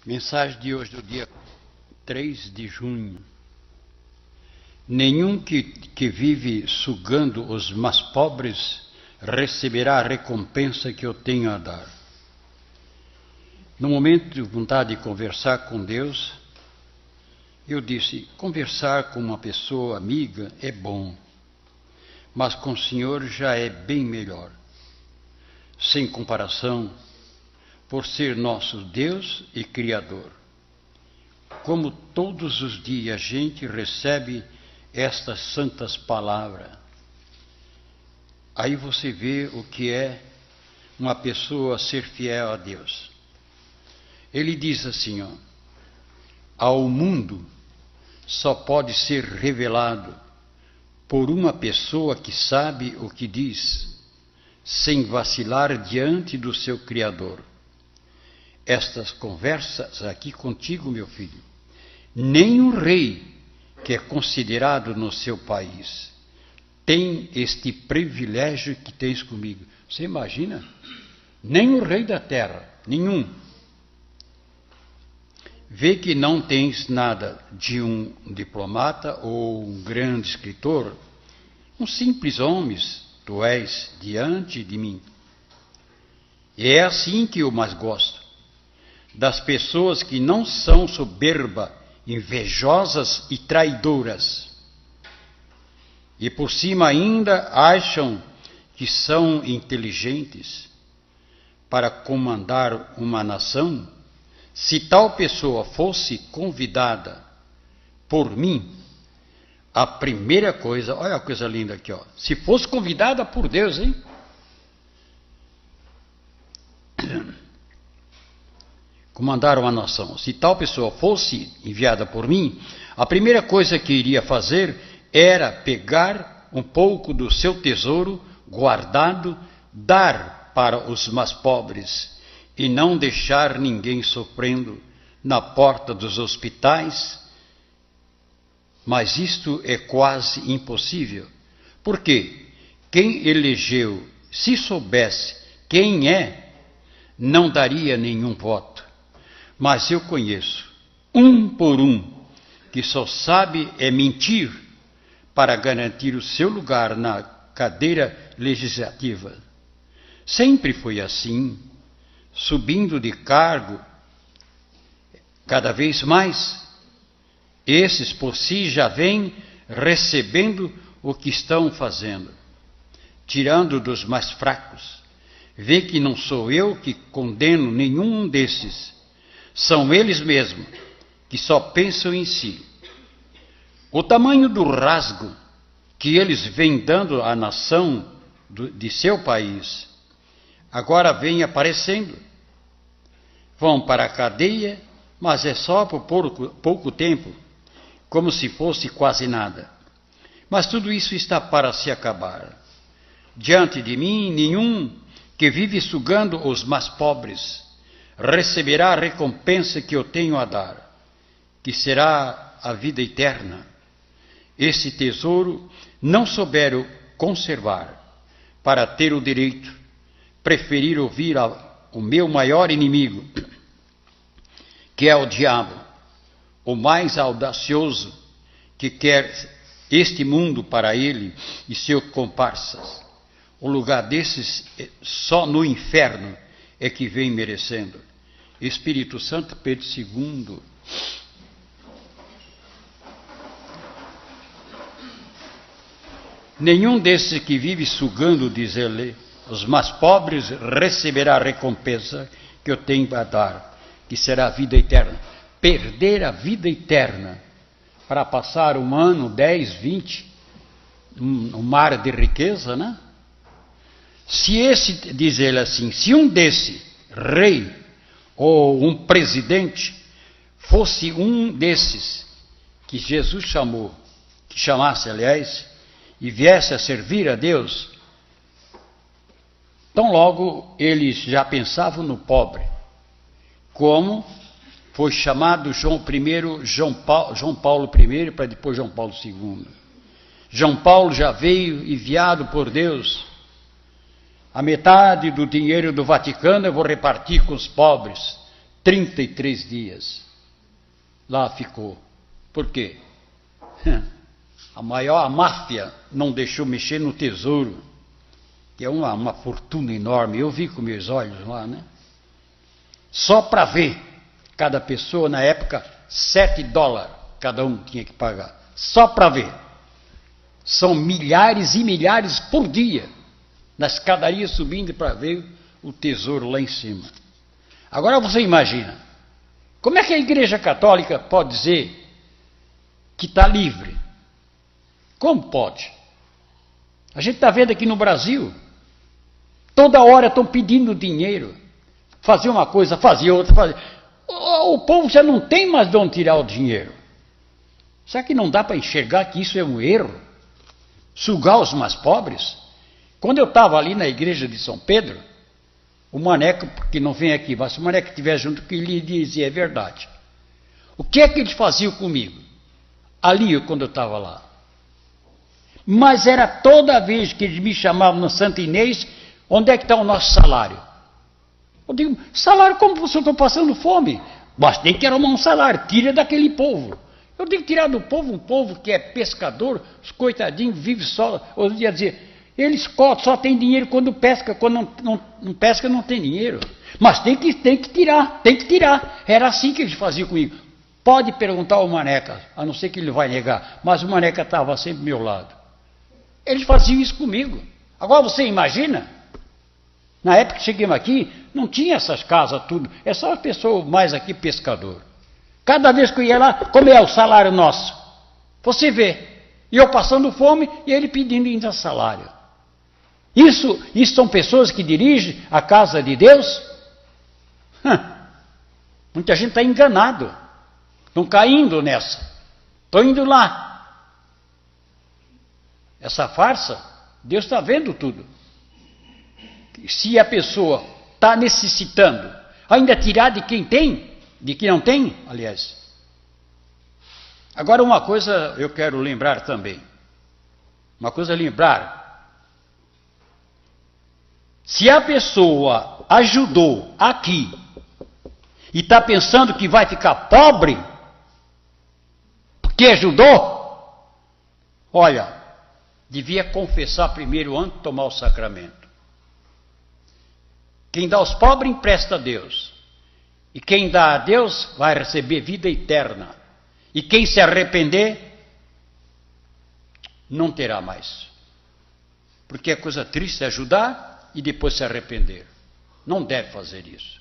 Mensagem de hoje, do dia 3 de junho. Nenhum que vive sugando os mais pobres receberá a recompensa que eu tenho a dar. No momento de vontade de conversar com Deus, eu disse: conversar com uma pessoa amiga é bom, mas com o Senhor já é bem melhor. Sem comparação, por ser nosso Deus e Criador. Como todos os dias a gente recebe estas santas palavras, aí você vê o que é uma pessoa ser fiel a Deus. Ele diz assim, ao mundo só pode ser revelado por uma pessoa que sabe o que diz, sem vacilar diante do seu Criador. Estas conversas aqui contigo, meu filho, nem um rei que é considerado no seu país tem este privilégio que tens comigo. Você imagina? Nem o rei da terra, nenhum. Vê que não tens nada de um diplomata ou um grande escritor, um simples homem tu és diante de mim. E é assim que eu mais gosto. Das pessoas que não são soberba, invejosas e traidoras. E por cima ainda acham que são inteligentes para comandar uma nação. Se tal pessoa fosse convidada por mim, a primeira coisa, olha a coisa linda aqui, se fosse convidada por Deus, hein? Comandar uma nação. Se tal pessoa fosse enviada por mim, a primeira coisa que iria fazer era pegar um pouco do seu tesouro guardado, dar para os mais pobres e não deixar ninguém sofrendo na porta dos hospitais. Mas isto é quase impossível, porque quem elegeu, se soubesse quem é, não daria nenhum voto. Mas eu conheço, um por um, que só sabe é mentir para garantir o seu lugar na cadeira legislativa. Sempre foi assim, subindo de cargo cada vez mais. Esses por si já vêm recebendo o que estão fazendo, tirando dos mais fracos. Vê que não sou eu que condeno nenhum desses. São eles mesmos que só pensam em si. O tamanho do rasgo que eles vêm dando à nação de seu país, agora vem aparecendo. Vão para a cadeia, mas é só por pouco tempo, como se fosse quase nada. Mas tudo isso está para se acabar. Diante de mim, nenhum que vive sugando os mais pobres receberá a recompensa que eu tenho a dar, que será a vida eterna. Esse tesouro não souberam conservar, para ter o direito, preferir ouvir o meu maior inimigo, que é o diabo, o mais audacioso, que quer este mundo para ele e seus comparsas. O lugar desses só no inferno é que vem merecendo. Espírito Santo, Pedro II. Nenhum desses que vive sugando, diz ele, os mais pobres receberá a recompensa que eu tenho a dar, que será a vida eterna. Perder a vida eterna para passar um ano, 10, 20, um mar de riqueza, né? Se esse, diz ele assim, se um desse rei ou um presidente fosse um desses que Jesus chamou, que chamasse, aliás, e viesse a servir a Deus, tão logo eles já pensavam no pobre, como foi chamado João Paulo I, para depois João Paulo II. João Paulo já veio enviado por Deus. A metade do dinheiro do Vaticano eu vou repartir com os pobres. 33 dias. Lá ficou. Por quê? A máfia não deixou mexer no tesouro, que é uma fortuna enorme. Eu vi com meus olhos lá, né? Só para ver, cada pessoa na época, $7 cada um tinha que pagar. Só para ver. São milhares e milhares por dia, na escadaria subindo para ver o tesouro lá em cima. Agora você imagina, como é que a Igreja Católica pode dizer que está livre? Como pode? A gente está vendo aqui no Brasil, toda hora estão pedindo dinheiro. Fazia uma coisa, fazia outra, fazia. O povo já não tem mais de onde tirar o dinheiro. Será que não dá para enxergar que isso é um erro? Sugar os mais pobres? Quando eu estava ali na igreja de São Pedro, o Maneco, que não vem aqui, mas se o Maneco estiver junto, que ele dizia, é verdade. O que é que eles faziam comigo? Ali, quando eu estava lá. Mas era toda vez que eles me chamavam no Santo Inês, onde é que está o nosso salário? Eu digo, salário como você está passando fome? Mas tem que arrumar um salário, tira daquele povo. Eu digo, tirar do povo, um povo que é pescador, os coitadinhos vivem só, eu ia dizer, eles só tem dinheiro quando pesca, quando não pesca não tem dinheiro. Mas tem que tirar, tem que tirar. Era assim que eles faziam comigo. Pode perguntar ao Maneca, a não ser que ele vai negar, mas o Maneca estava sempre ao meu lado. Eles faziam isso comigo. Agora você imagina, na época que chegamos aqui, não tinha essas casas, tudo. É só a pessoa mais aqui pescador. Cada vez que eu ia lá, como é o salário nosso? Você vê, e eu passando fome e ele pedindo ainda salário. Isso são pessoas que dirigem a casa de Deus? Muita gente está enganado. Estão caindo nessa. Estão indo lá. Essa farsa, Deus está vendo tudo. Se a pessoa está necessitando, ainda tirar de quem tem, de quem não tem, aliás. Agora uma coisa eu quero lembrar também. Uma coisa é lembrar. Se a pessoa ajudou aqui e está pensando que vai ficar pobre porque ajudou, olha, devia confessar primeiro antes de tomar o sacramento. Quem dá aos pobres empresta a Deus. E quem dá a Deus vai receber vida eterna. E quem se arrepender não terá mais. Porque é coisa triste ajudar e depois se arrepender. Não deve fazer isso.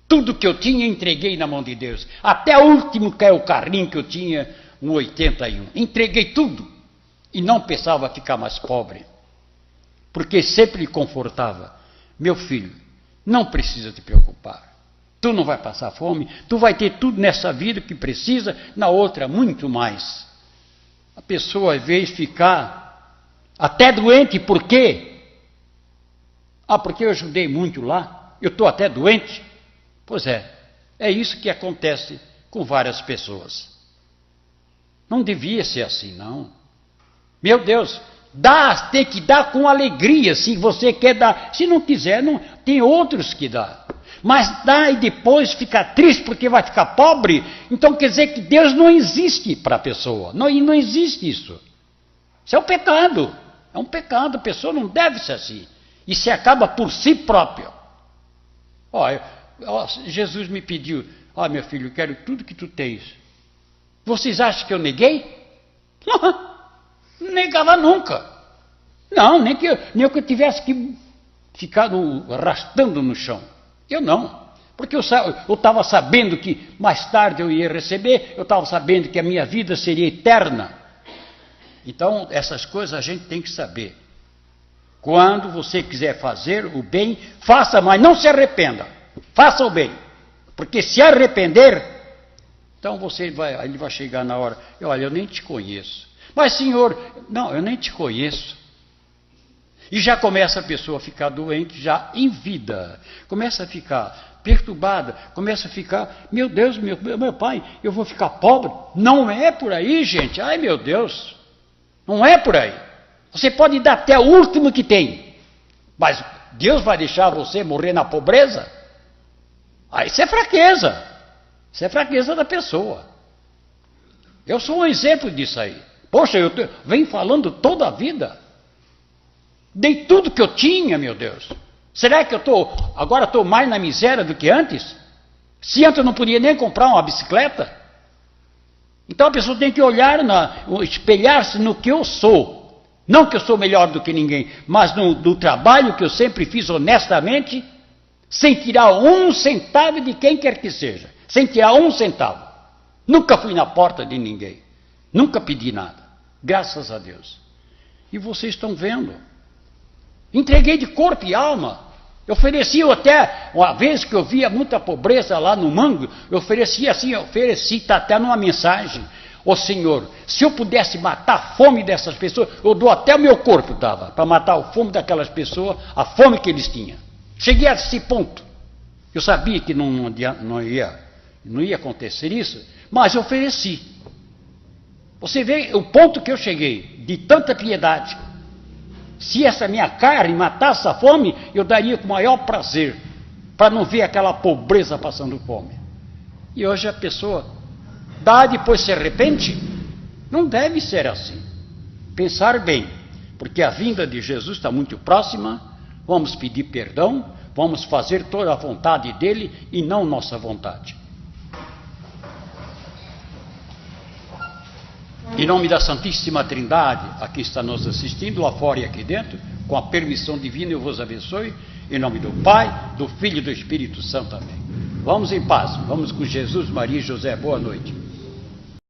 Tudo que eu tinha, entreguei na mão de Deus. Até o último que é o carrinho que eu tinha, um 81. Entreguei tudo. E não pensava ficar mais pobre. Porque sempre lhe confortava. Meu filho, não precisa te preocupar. Tu não vai passar fome. Tu vai ter tudo nessa vida que precisa, na outra muito mais. A pessoa, às vezes, ficar até doente. Por quê? Porque eu ajudei muito lá. Eu estou até doente. Pois é isso que acontece com várias pessoas. Não devia ser assim, não. Meu Deus, tem que dar com alegria, se você quer dar. Se não quiser, não, tem outros que dá. Mas dá e depois fica triste porque vai ficar pobre, então quer dizer que Deus não existe para a pessoa. Não existe isso. Isso é um pecado. É um pecado, a pessoa não deve ser assim. E se acaba por si próprio. Jesus me pediu, meu filho, eu quero tudo que tu tens. Vocês acham que eu neguei? Não negava nunca. Não, nem que eu tivesse que ficar arrastando no chão. Eu não. Porque eu estava sabendo que mais tarde eu ia receber, eu estava sabendo que a minha vida seria eterna. Então, essas coisas a gente tem que saber. Quando você quiser fazer o bem, faça, mas não se arrependa. Faça o bem. Porque se arrepender, então ele vai chegar na hora. Olha, eu nem te conheço. Mas, senhor, não, eu nem te conheço. E já começa a pessoa a ficar doente, já em vida. Começa a ficar perturbada, começa a ficar, meu Deus, meu pai, eu vou ficar pobre? Não é por aí, gente. Ai, meu Deus. Não é por aí. Você pode dar até o último que tem. Mas Deus vai deixar você morrer na pobreza? Aí isso é fraqueza. Isso é fraqueza da pessoa. Eu sou um exemplo disso aí. Poxa, eu venho falando toda a vida. Dei tudo que eu tinha, meu Deus. Será que agora estou mais na miséria do que antes? Se antes eu não podia nem comprar uma bicicleta. Então a pessoa tem que olhar, espelhar-se no que eu sou. Não que eu sou melhor do que ninguém, mas do trabalho que eu sempre fiz honestamente, sem tirar um centavo de quem quer que seja. Sem tirar um centavo. Nunca fui na porta de ninguém. Nunca pedi nada. Graças a Deus. E vocês estão vendo. Entreguei de corpo e alma. Eu ofereci até, uma vez que eu via muita pobreza lá no Mango, eu ofereci assim, está até numa mensagem. Ô Senhor, se eu pudesse matar a fome dessas pessoas, eu dou até o meu corpo, para matar a fome daquelas pessoas, a fome que eles tinham. Cheguei a esse ponto. Eu sabia que não ia acontecer isso, mas eu ofereci. Você vê o ponto que eu cheguei, de tanta piedade. Se essa minha carne matasse a fome, eu daria com o maior prazer, para não ver aquela pobreza passando fome. E hoje a pessoa dá e depois se arrepende? Não deve ser assim. Pensar bem, porque a vinda de Jesus está muito próxima, vamos pedir perdão, vamos fazer toda a vontade dele e não nossa vontade. Em nome da Santíssima Trindade, aqui está nos assistindo, lá fora e aqui dentro, com a permissão divina eu vos abençoe, em nome do Pai, do Filho e do Espírito Santo. Amém. Vamos em paz, vamos com Jesus, Maria e José. Boa noite.